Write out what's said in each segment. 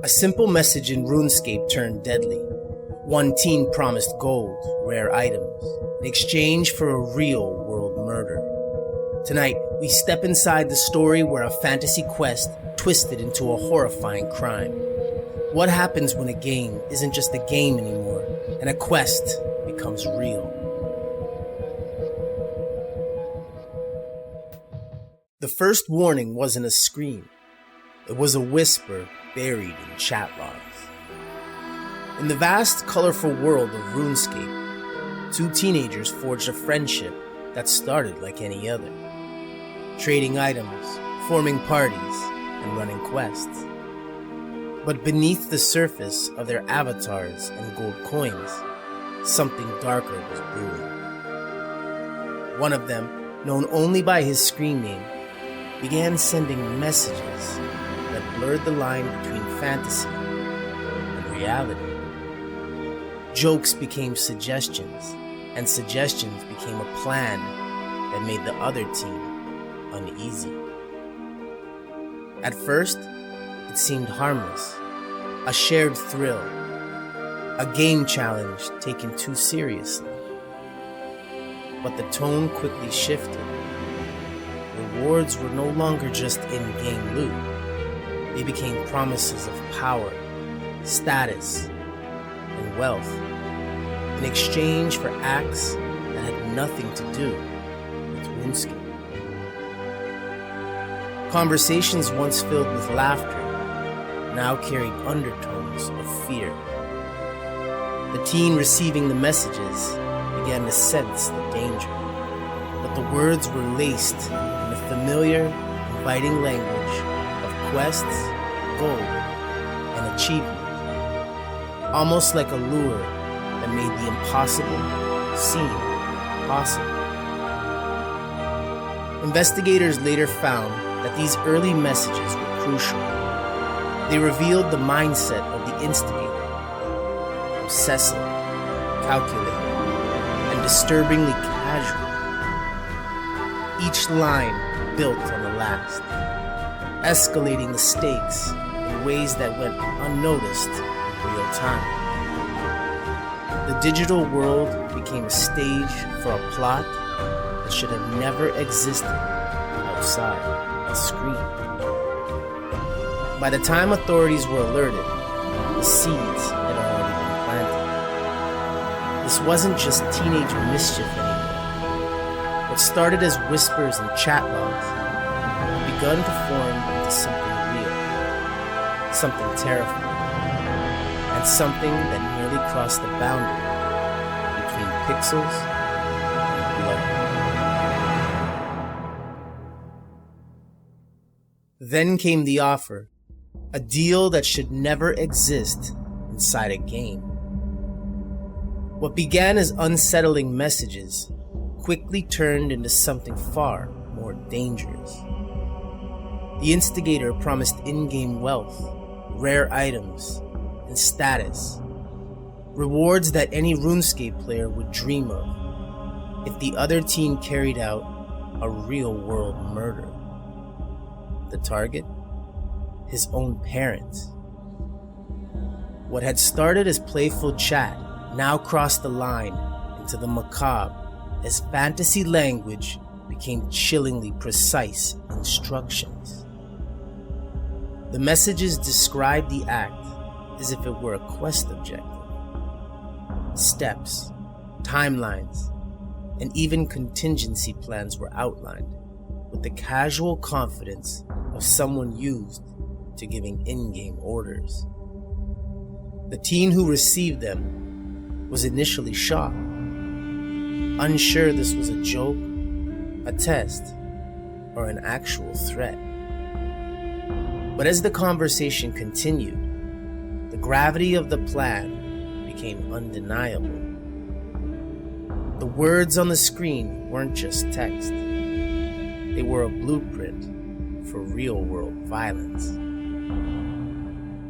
A simple message in RuneScape turned deadly. One teen promised gold, rare items, in exchange for a real-world murder. Tonight, we step inside the story where a fantasy quest twisted into a horrifying crime. What happens when a game isn't just a game anymore, and a quest becomes real? The first warning wasn't a scream. It was a whisper buried in chat logs. In the vast, colorful world of RuneScape, two teenagers forged a friendship that started like any other, trading items, forming parties, and running quests. But beneath the surface of their avatars and gold coins, something darker was brewing. One of them, known only by his screen name, began sending messages that blurred the line between fantasy and reality. Jokes became suggestions, and suggestions became a plan that made the other team uneasy. At first, it seemed harmless, a shared thrill, a game challenge taken too seriously. But the tone quickly shifted. Rewards were no longer just in-game loot. They became promises of power, status, and wealth, in exchange for acts that had nothing to do with RuneScape. Conversations once filled with laughter now carried undertones of fear. The teen receiving the messages began to sense the danger, but the words were laced in the familiar, inviting language of quests, gold, and achievement, almost like a lure that made the impossible seem possible. Investigators later found that these early messages were crucial. They revealed the mindset of the instigator: obsessive, calculating, and disturbingly casual. Each line built on the last, escalating the stakes in ways that went unnoticed in real time. The digital world became a stage for a plot that should have never existed outside a screen. By the time authorities were alerted, the seeds had already been planted. This wasn't just teenager mischief anymore. What started as whispers and chat logs had begun to form into something real, something terrifying, and something that nearly crossed the boundary between pixels and blood. Then came the offer, a deal that should never exist inside a game. What began as unsettling messages quickly turned into something far more dangerous. The instigator promised in-game wealth, rare items, and status, rewards that any RuneScape player would dream of if the other team carried out a real-world murder. The target? His own parents. What had started as playful chat now crossed the line into the macabre as fantasy language became chillingly precise instructions. The messages described the act as if it were a quest objective. Steps, timelines, and even contingency plans were outlined with the casual confidence of someone used to giving in-game orders. The teen who received them was initially shocked, unsure this was a joke, a test, or an actual threat. But as the conversation continued, the gravity of the plan became undeniable. The words on the screen weren't just text. They were a blueprint for real-world violence.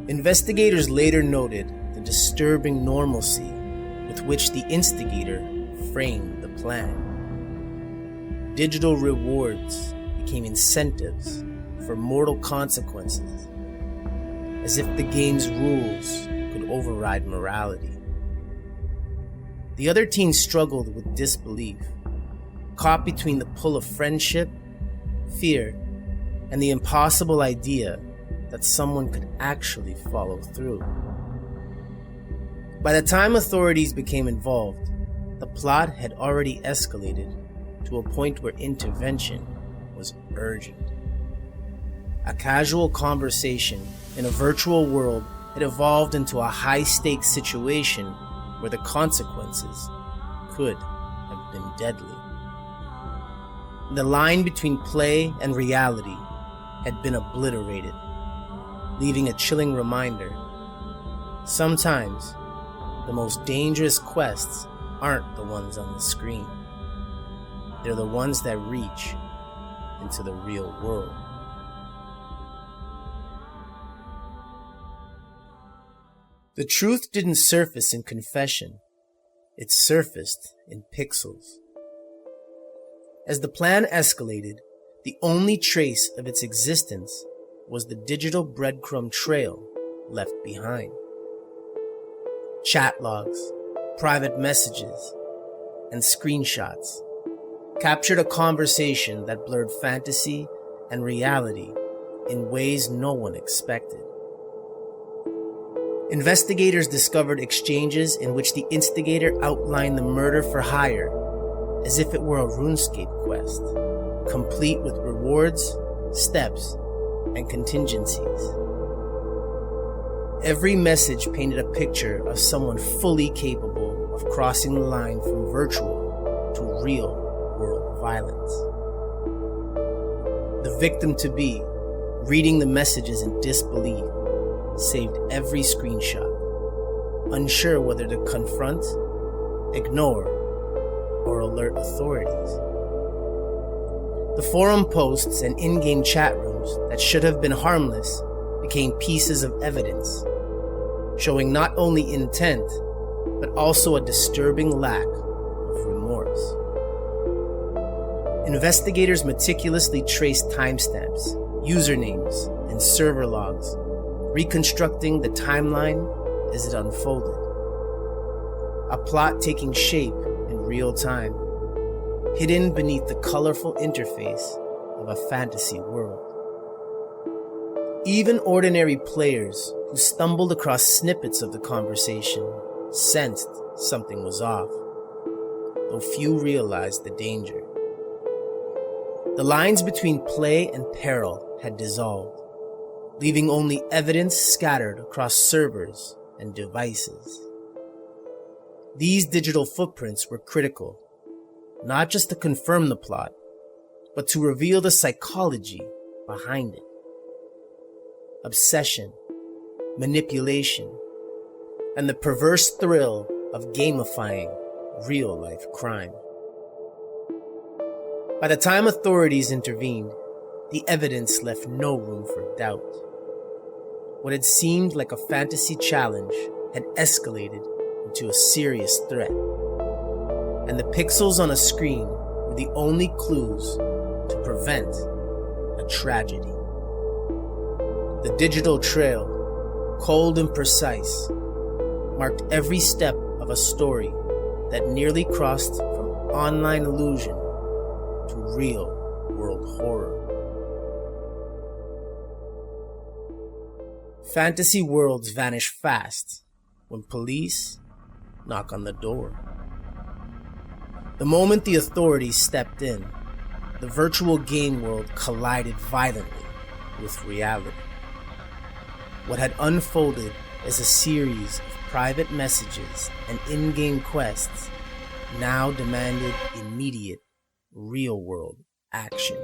Investigators later noted the disturbing normalcy with which the instigator framed the plan. Digital rewards became incentives for mortal consequences, as if the game's rules could override morality. The other teen struggled with disbelief, caught between the pull of friendship, fear, and the impossible idea that someone could actually follow through. By the time authorities became involved, the plot had already escalated to a point where intervention was urgent. A casual conversation in a virtual world had evolved into a high-stakes situation where the consequences could have been deadly. The line between play and reality had been obliterated, leaving a chilling reminder. Sometimes, the most dangerous quests aren't the ones on the screen. They're the ones that reach into the real world. The truth didn't surface in confession. It surfaced in pixels. As the plan escalated, the only trace of its existence was the digital breadcrumb trail left behind. Chat logs, private messages, and screenshots captured a conversation that blurred fantasy and reality in ways no one expected. Investigators discovered exchanges in which the instigator outlined the murder for hire as if it were a RuneScape quest, complete with rewards, steps, and contingencies. Every message painted a picture of someone fully capable of crossing the line from virtual to real world violence. The victim-to-be, reading the messages in disbelief, saved every screenshot, unsure whether to confront, ignore, or alert authorities. The forum posts and in-game chat rooms that should have been harmless became pieces of evidence, showing not only intent, but also a disturbing lack of remorse. Investigators meticulously traced timestamps, usernames, and server logs, reconstructing the timeline as it unfolded. A plot taking shape in real time, hidden beneath the colorful interface of a fantasy world. Even ordinary players who stumbled across snippets of the conversation sensed something was off, though few realized the danger. The lines between play and peril had dissolved, leaving only evidence scattered across servers and devices. These digital footprints were critical, not just to confirm the plot, but to reveal the psychology behind it. Obsession, manipulation, and the perverse thrill of gamifying real-life crime. By the time authorities intervened, the evidence left no room for doubt. What had seemed like a fantasy challenge had escalated into a serious threat, and the pixels on a screen were the only clues to prevent a tragedy. The digital trail, cold and precise, marked every step of a story that nearly crossed from online illusion to real-world horror. Fantasy worlds vanish fast when police knock on the door. The moment the authorities stepped in, the virtual game world collided violently with reality. What had unfolded as a series of private messages and in-game quests now demanded immediate, real-world action.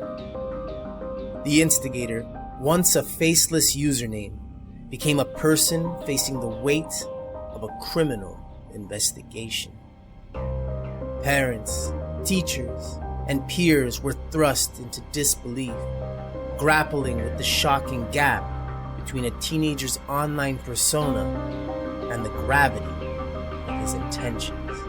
The instigator, once a faceless username, became a person facing the weight of a criminal investigation. Parents, teachers, and peers were thrust into disbelief, grappling with the shocking gap between a teenager's online persona and the gravity of his intentions.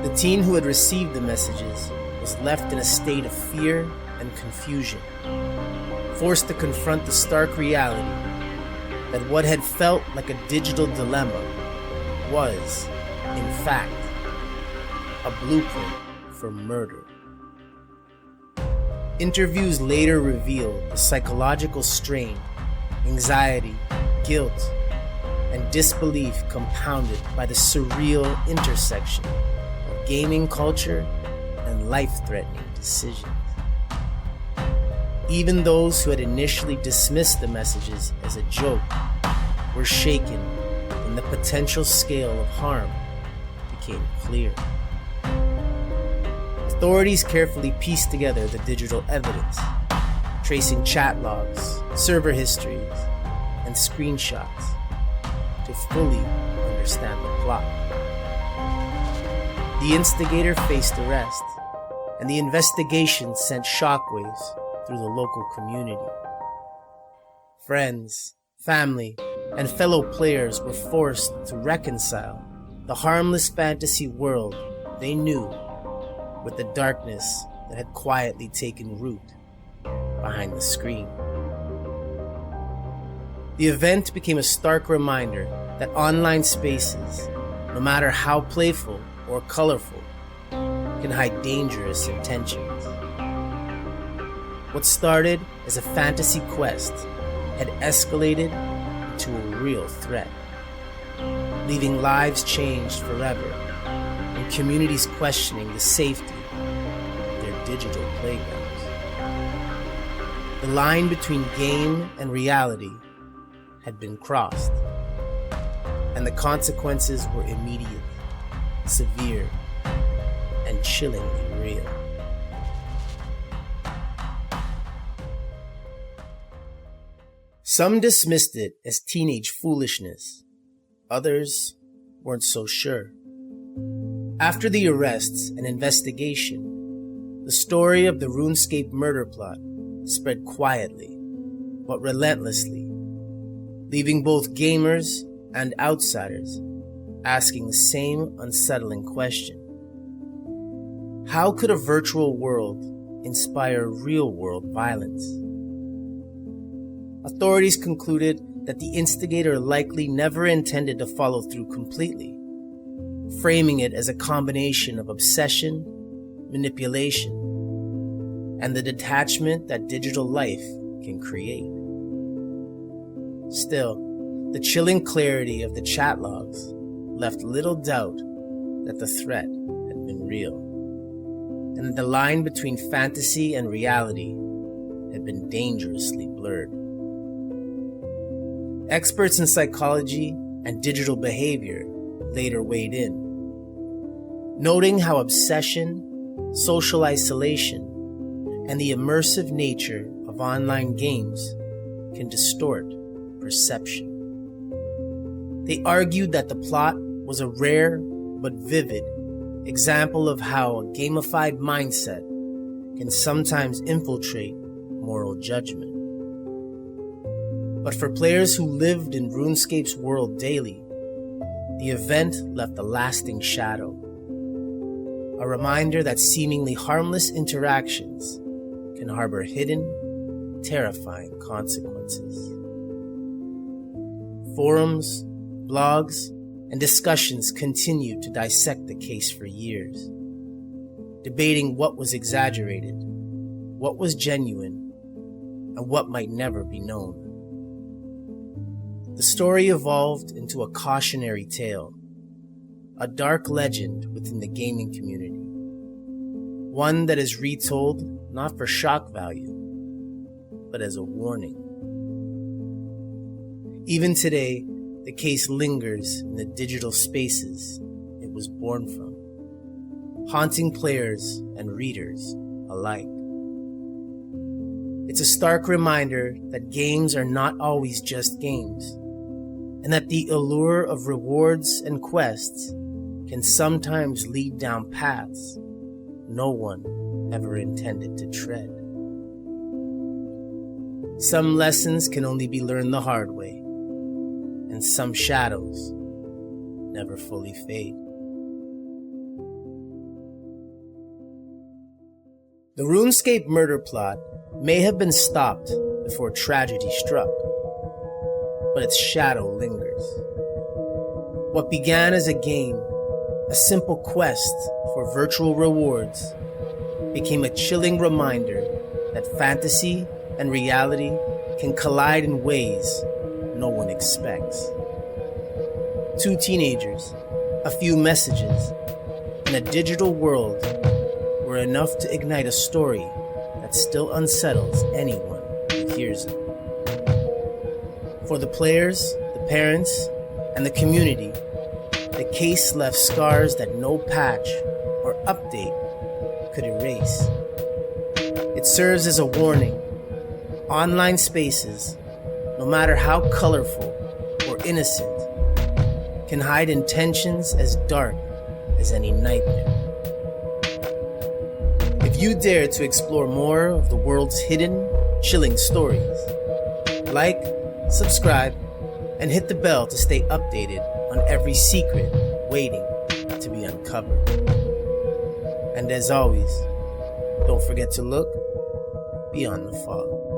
The teen who had received the messages was left in a state of fear and confusion, forced to confront the stark reality that what had felt like a digital dilemma was, in fact, a blueprint for murder. Interviews later revealed the psychological strain, anxiety, guilt, and disbelief compounded by the surreal intersection of gaming culture and life-threatening decisions. Even those who had initially dismissed the messages as a joke were shaken when the potential scale of harm became clear. Authorities carefully pieced together the digital evidence, tracing chat logs, server histories, and screenshots to fully understand the plot. The instigator faced arrest, and the investigation sent shockwaves through the local community. Friends, family, and fellow players were forced to reconcile the harmless fantasy world they knew with the darkness that had quietly taken root behind the screen. The event became a stark reminder that online spaces, no matter how playful or colorful, can hide dangerous intentions. What started as a fantasy quest had escalated into a real threat, leaving lives changed forever and communities questioning the safety of their digital playgrounds. The line between game and reality had been crossed, and the consequences were immediate, severe, and chillingly real. Some dismissed it as teenage foolishness. Others weren't so sure. After the arrests and investigation, the story of the RuneScape murder plot spread quietly but relentlessly, leaving both gamers and outsiders asking the same unsettling question. How could a virtual world inspire real-world violence? Authorities concluded that the instigator likely never intended to follow through completely, framing it as a combination of obsession, manipulation, and the detachment that digital life can create. Still, the chilling clarity of the chat logs left little doubt that the threat had been real, and that the line between fantasy and reality had been dangerously blurred. Experts in psychology and digital behavior later weighed in, noting how obsession, social isolation, and the immersive nature of online games can distort perception. They argued that the plot was a rare but vivid example of how a gamified mindset can sometimes infiltrate moral judgment. But for players who lived in RuneScape's world daily, the event left a lasting shadow, a reminder that seemingly harmless interactions can harbor hidden, terrifying consequences. Forums, blogs, and discussions continued to dissect the case for years, debating what was exaggerated, what was genuine, and what might never be known. The story evolved into a cautionary tale, a dark legend within the gaming community, one that is retold not for shock value, but as a warning. Even today, the case lingers in the digital spaces it was born from, haunting players and readers alike. It's a stark reminder that games are not always just games, and that the allure of rewards and quests can sometimes lead down paths no one ever intended to tread. Some lessons can only be learned the hard way, and some shadows never fully fade. The RuneScape murder plot may have been stopped before tragedy struck, but its shadow lingers. What began as a game, a simple quest for virtual rewards, became a chilling reminder that fantasy and reality can collide in ways no one expects. Two teenagers, a few messages, and a digital world were enough to ignite a story that still unsettles anyone who hears it. For the players, the parents, and the community, the case left scars that no patch or update could erase. It serves as a warning. Online spaces, no matter how colorful or innocent, can hide intentions as dark as any nightmare. If you dare to explore more of the world's hidden, chilling stories, like, subscribe, and hit the bell to stay updated on every secret waiting to be uncovered. And as always, don't forget to look beyond the fog.